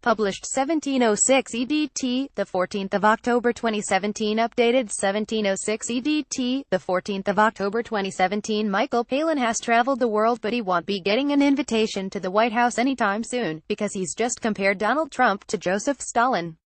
Published 1706 EDT, the 14th of October 2017. Updated 1706 EDT, the 14th of October 2017. Michael Palin has traveled the world, but he won't be getting an invitation to the White House anytime soon, because he's just compared Donald Trump to Joseph Stalin.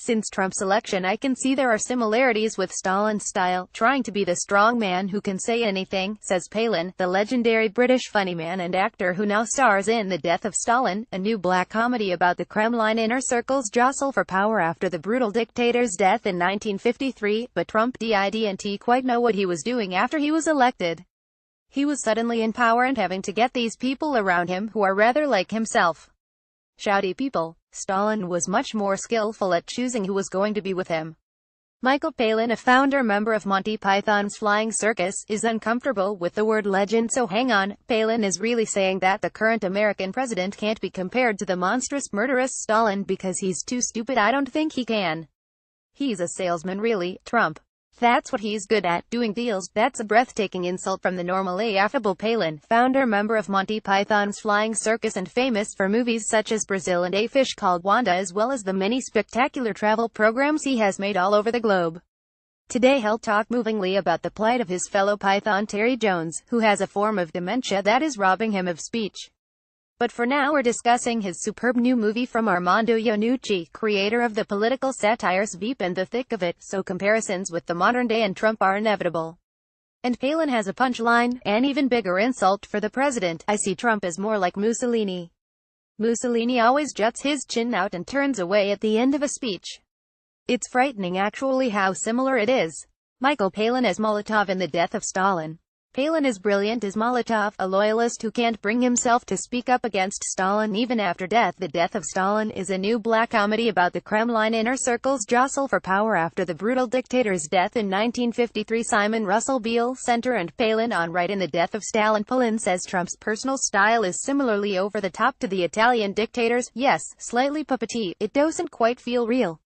Since Trump's election, I can see there are similarities with Stalin's style, trying to be the strong man who can say anything, says Palin, the legendary British funnyman and actor who now stars in The Death of Stalin, a new black comedy about the Kremlin inner circles jostle for power after the brutal dictator's death in 1953, but Trump didn't quite know what he was doing after he was elected. He was suddenly in power and having to get these people around him who are rather like himself. Shouty people. Stalin was much more skillful at choosing who was going to be with him. Michael Palin, a founder member of Monty Python's Flying Circus, is uncomfortable with the word legend, so hang on. Palin is really saying that the current American president can't be compared to the monstrous, murderous Stalin because he's too stupid. I don't think he can. He's a salesman, really, Trump. That's what he's good at, doing deals. That's a breathtaking insult from the normally affable Palin, founder member of Monty Python's Flying Circus and famous for movies such as Brazil and A Fish Called Wanda, as well as the many spectacular travel programs he has made all over the globe. Today he'll talk movingly about the plight of his fellow Python Terry Jones, who has a form of dementia that is robbing him of speech. But for now we're discussing his superb new movie from Armando Iannucci, creator of the political satires Veep and The Thick of It, so comparisons with the modern day and Trump are inevitable. And Palin has a punchline, an even bigger insult for the president. I see Trump as more like Mussolini. Mussolini always juts his chin out and turns away at the end of a speech. It's frightening actually how similar it is. Michael Palin as Molotov in The Death of Stalin. Palin is brilliant as Molotov, a loyalist who can't bring himself to speak up against Stalin even after death. The Death of Stalin is a new black comedy about the Kremlin inner circles jostle for power after the brutal dictator's death in 1953. Simon Russell Beale Center and Palin on right in The Death of Stalin. Palin says Trump's personal style is similarly over the top to the Italian dictators. Yes, slightly puppeteer. It doesn't quite feel real.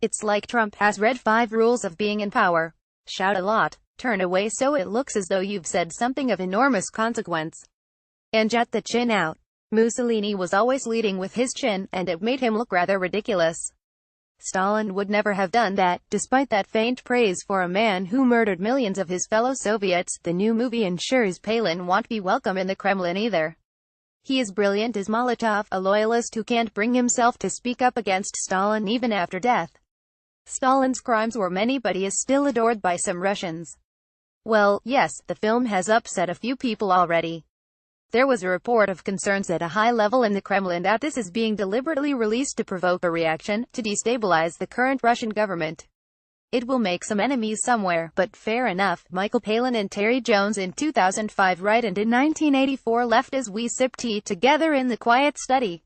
It's like Trump has read 5 rules of being in power. Shout a lot. Turn away so it looks as though you've said something of enormous consequence. And jut the chin out. Mussolini was always leading with his chin, and it made him look rather ridiculous. Stalin would never have done that, despite that faint praise for a man who murdered millions of his fellow Soviets. The new movie ensures Palin won't be welcome in the Kremlin either. He is brilliant as Molotov, a loyalist who can't bring himself to speak up against Stalin even after death. Stalin's crimes were many, but he is still adored by some Russians. Well, yes, the film has upset a few people already. There was a report of concerns at a high level in the Kremlin that this is being deliberately released to provoke a reaction, to destabilize the current Russian government. It will make some enemies somewhere, but fair enough. Michael Palin and Terry Jones in 2005 right, and in 1984 left as we sip tea together in the quiet study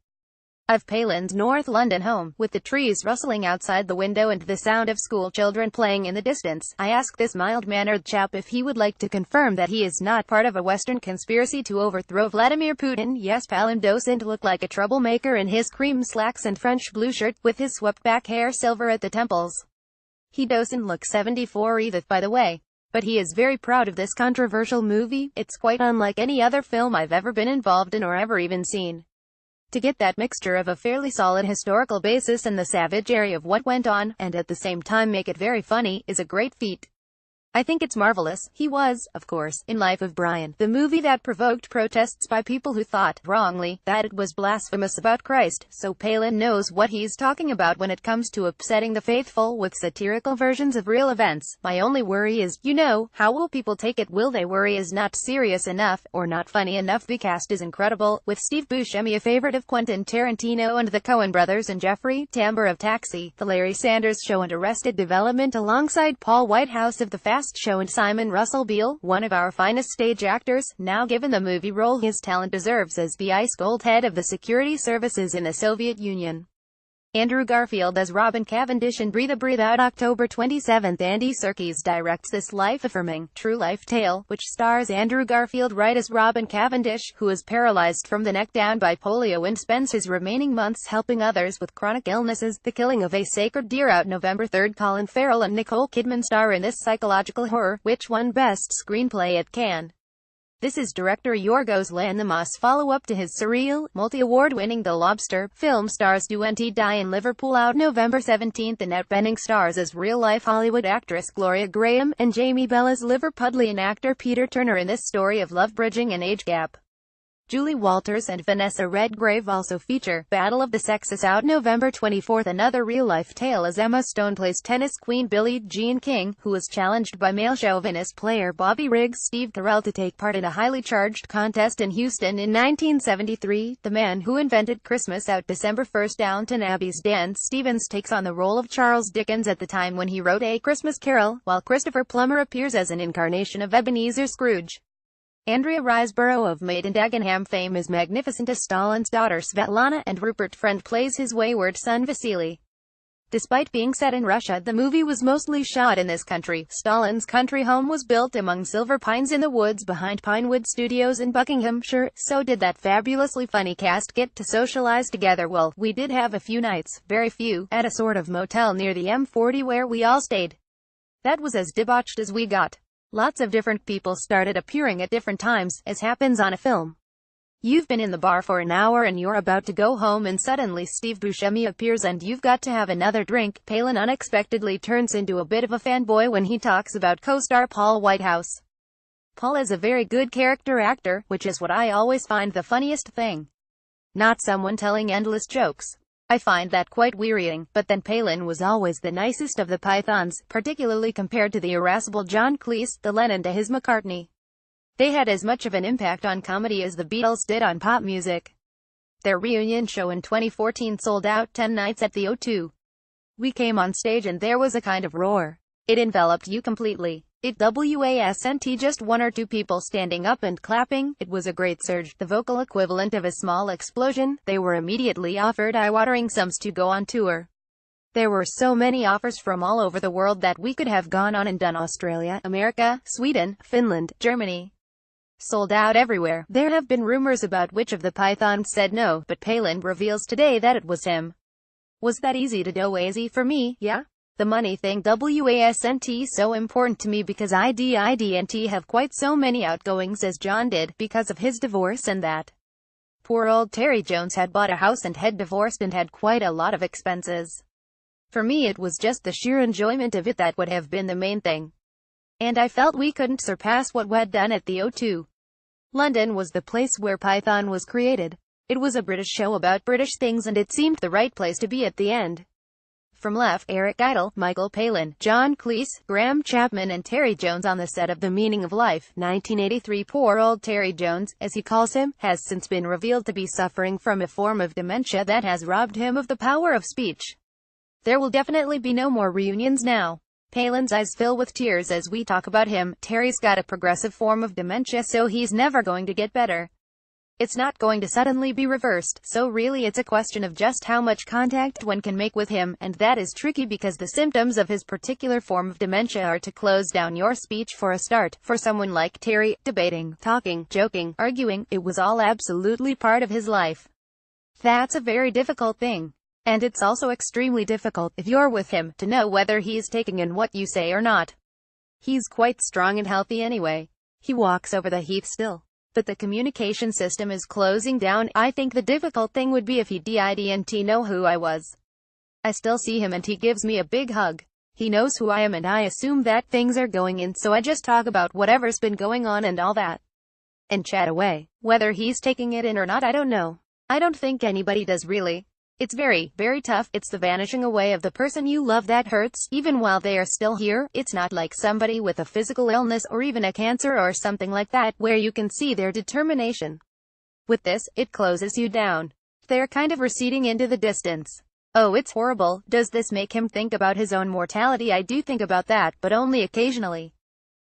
of Palin's North London home, with the trees rustling outside the window and the sound of school children playing in the distance. I asked this mild-mannered chap if he would like to confirm that he is not part of a Western conspiracy to overthrow Vladimir Putin. Yes, Palin doesn't look like a troublemaker in his cream slacks and French blue shirt, with his swept-back hair silver at the temples. He doesn't look 74 either, by the way. But he is very proud of this controversial movie. It's quite unlike any other film I've ever been involved in or ever even seen. To get that mixture of a fairly solid historical basis and the savagery of what went on, and at the same time make it very funny, is a great feat. I think it's marvelous. He was, of course, in Life of Brian, the movie that provoked protests by people who thought, wrongly, that it was blasphemous about Christ, so Palin knows what he's talking about when it comes to upsetting the faithful with satirical versions of real events. My only worry is, how will people take it? Will they worry is not serious enough, or not funny enough? The cast is incredible, with Steve Buscemi, a favorite of Quentin Tarantino and the Coen brothers, and Jeffrey Tambor of Taxi, The Larry Sanders Show and Arrested Development, alongside Paul Whitehouse of The Fast Show and Simon Russell Beale, one of our finest stage actors, now given the movie role his talent deserves as the ice-cold head of the security services in the Soviet Union. Andrew Garfield as Robin Cavendish in Breathe Out. October 27. Andy Serkis directs this life-affirming, true-life tale, which stars Andrew Garfield right as Robin Cavendish, who is paralyzed from the neck down by polio and spends his remaining months helping others with chronic illnesses. The killing of a sacred deer. Out November 3. Colin Farrell and Nicole Kidman star in this psychological horror, which won Best Screenplay at Cannes. This is director Yorgos Lanthimos' follow-up to his surreal, multi-award-winning The Lobster. Film stars Duenty Die in Liverpool, out November 17. Annette Bening stars as real-life Hollywood actress Gloria Graham, and Jamie Bell as Liverpudlian actor Peter Turner in this story of love bridging an age gap. Julie Walters and Vanessa Redgrave also feature. Battle of the Sexes, out November 24. Another real-life tale as Emma Stone plays tennis queen Billie Jean King, who was challenged by male chauvinist player Bobby Riggs Steve Carell to take part in a highly charged contest in Houston in 1973. The man who invented Christmas, out December 1. Downton Abbey's Dan Stevens takes on the role of Charles Dickens at the time when he wrote A Christmas Carol, while Christopher Plummer appears as an incarnation of Ebenezer Scrooge. Andrea Riseborough of Maid and Dagenham fame is magnificent as Stalin's daughter Svetlana, and Rupert Friend plays his wayward son Vasily. Despite being set in Russia, the movie was mostly shot in this country. Stalin's country home was built among silver pines in the woods behind Pinewood Studios in Buckinghamshire. So did that fabulously funny cast get to socialize together? Well, we did have a few nights, very few, at a sort of motel near the M40 where we all stayed. That was as debauched as we got. Lots of different people started appearing at different times, as happens on a film. You've been in the bar for an hour and you're about to go home, and suddenly Steve Buscemi appears and you've got to have another drink. Palin unexpectedly turns into a bit of a fanboy when he talks about co-star Paul Whitehouse. Paul is a very good character actor, which is what I always find the funniest thing. Not someone telling endless jokes. I find that quite wearying. But then Palin was always the nicest of the Pythons, particularly compared to the irascible John Cleese, the Lennon to his McCartney. They had as much of an impact on comedy as the Beatles did on pop music. Their reunion show in 2014 sold out 10 nights at the O2. We came on stage and there was a kind of roar. It enveloped you completely. It wasn't just one or two people standing up and clapping. It was a great surge, the vocal equivalent of a small explosion. They were immediately offered eye-watering sums to go on tour. There were so many offers from all over the world that we could have gone on and done Australia, America, Sweden, Finland, Germany. Sold out everywhere. There have been rumors about which of the Pythons said no, but Palin reveals today that it was him. Was that easy to do? Easy for me, yeah? The money thing wasn't so important to me because I didn't have quite so many outgoings as John did, because of his divorce and that. Poor old Terry Jones had bought a house and had divorced and had quite a lot of expenses. For me it was just the sheer enjoyment of it that would have been the main thing. And I felt we couldn't surpass what we'd done at the O2. London was the place where Python was created. It was a British show about British things and it seemed the right place to be at the end. From left, Eric Idle, Michael Palin, John Cleese, Graham Chapman and Terry Jones on the set of The Meaning of Life, 1983. Poor old Terry Jones, as he calls him, has since been revealed to be suffering from a form of dementia that has robbed him of the power of speech. There will definitely be no more reunions now. Palin's eyes fill with tears as we talk about him. Terry's got a progressive form of dementia, so he's never going to get better. It's not going to suddenly be reversed, so really it's a question of just how much contact one can make with him, and that is tricky because the symptoms of his particular form of dementia are to close down your speech for a start. For someone like Terry, debating, talking, joking, arguing, it was all absolutely part of his life. That's a very difficult thing. And it's also extremely difficult, if you're with him, to know whether he's taking in what you say or not. He's quite strong and healthy anyway. He walks over the heath still. But the communication system is closing down. I think the difficult thing would be if he didn't know who I was. I still see him and he gives me a big hug. He knows who I am and I assume that things are going in, so I just talk about whatever's been going on and all that. And chat away. Whether he's taking it in or not, I don't know. I don't think anybody does really. It's very, very tough. It's the vanishing away of the person you love that hurts, even while they are still here. It's not like somebody with a physical illness or even a cancer or something like that, where you can see their determination. With this, it closes you down. They're kind of receding into the distance. Oh, it's horrible. Does this make him think about his own mortality? I do think about that, but only occasionally.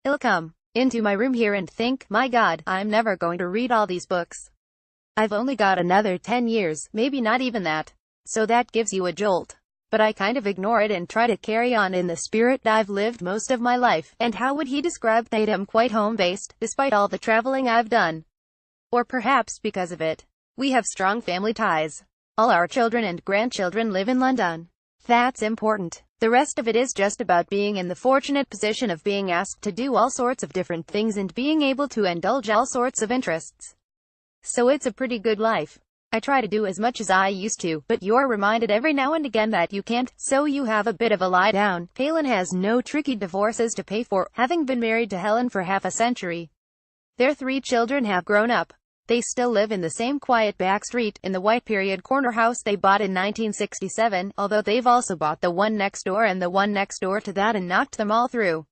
I'll come into my room here and think, my God, I'm never going to read all these books. I've only got another 10 years, maybe not even that. So that gives you a jolt. But I kind of ignore it and try to carry on in the spirit I've lived most of my life. And how would he describe that? I'm quite home-based, despite all the traveling I've done. Or perhaps because of it. We have strong family ties. All our children and grandchildren live in London. That's important. The rest of it is just about being in the fortunate position of being asked to do all sorts of different things and being able to indulge all sorts of interests. So it's a pretty good life. I try to do as much as I used to, but you're reminded every now and again that you can't, so you have a bit of a lie down. Palin has no tricky divorces to pay for, having been married to Helen for half a century. Their 3 children have grown up. They still live in the same quiet back street, in the white period corner house they bought in 1967, although they've also bought the one next door and the one next door to that and knocked them all through.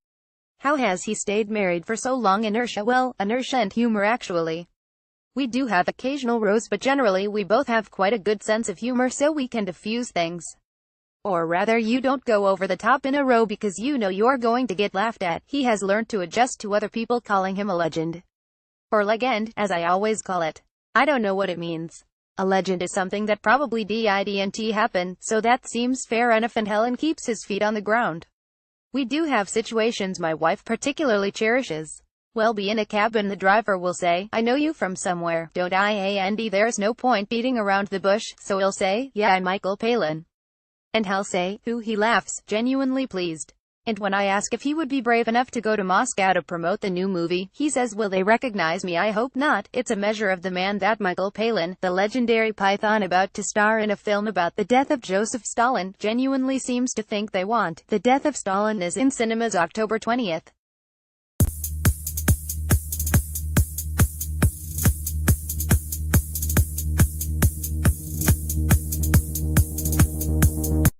How has he stayed married for so long? Inertia. Well, inertia and humor actually. We do have occasional rows, but generally we both have quite a good sense of humor, so we can diffuse things. Or rather, you don't go over the top in a row because you know you're going to get laughed at. He has learned to adjust to other people calling him a legend. Or legend, as I always call it. I don't know what it means. A legend is something that probably didn't happen, so that seems fair enough, and Helen keeps his feet on the ground. We do have situations my wife particularly cherishes. We'll be in a cab and the driver will say, "I know you from somewhere, don't I?" And there's no point beating around the bush, so he'll say, "Yeah, I'm Michael Palin." And I'll say, "Who?" He laughs, genuinely pleased. And when I ask if he would be brave enough to go to Moscow to promote the new movie, he says, "Will they recognize me? I hope not." It's a measure of the man that Michael Palin, the legendary python about to star in a film about the death of Joseph Stalin, genuinely seems to think they want. The Death of Stalin is in cinemas October 20th.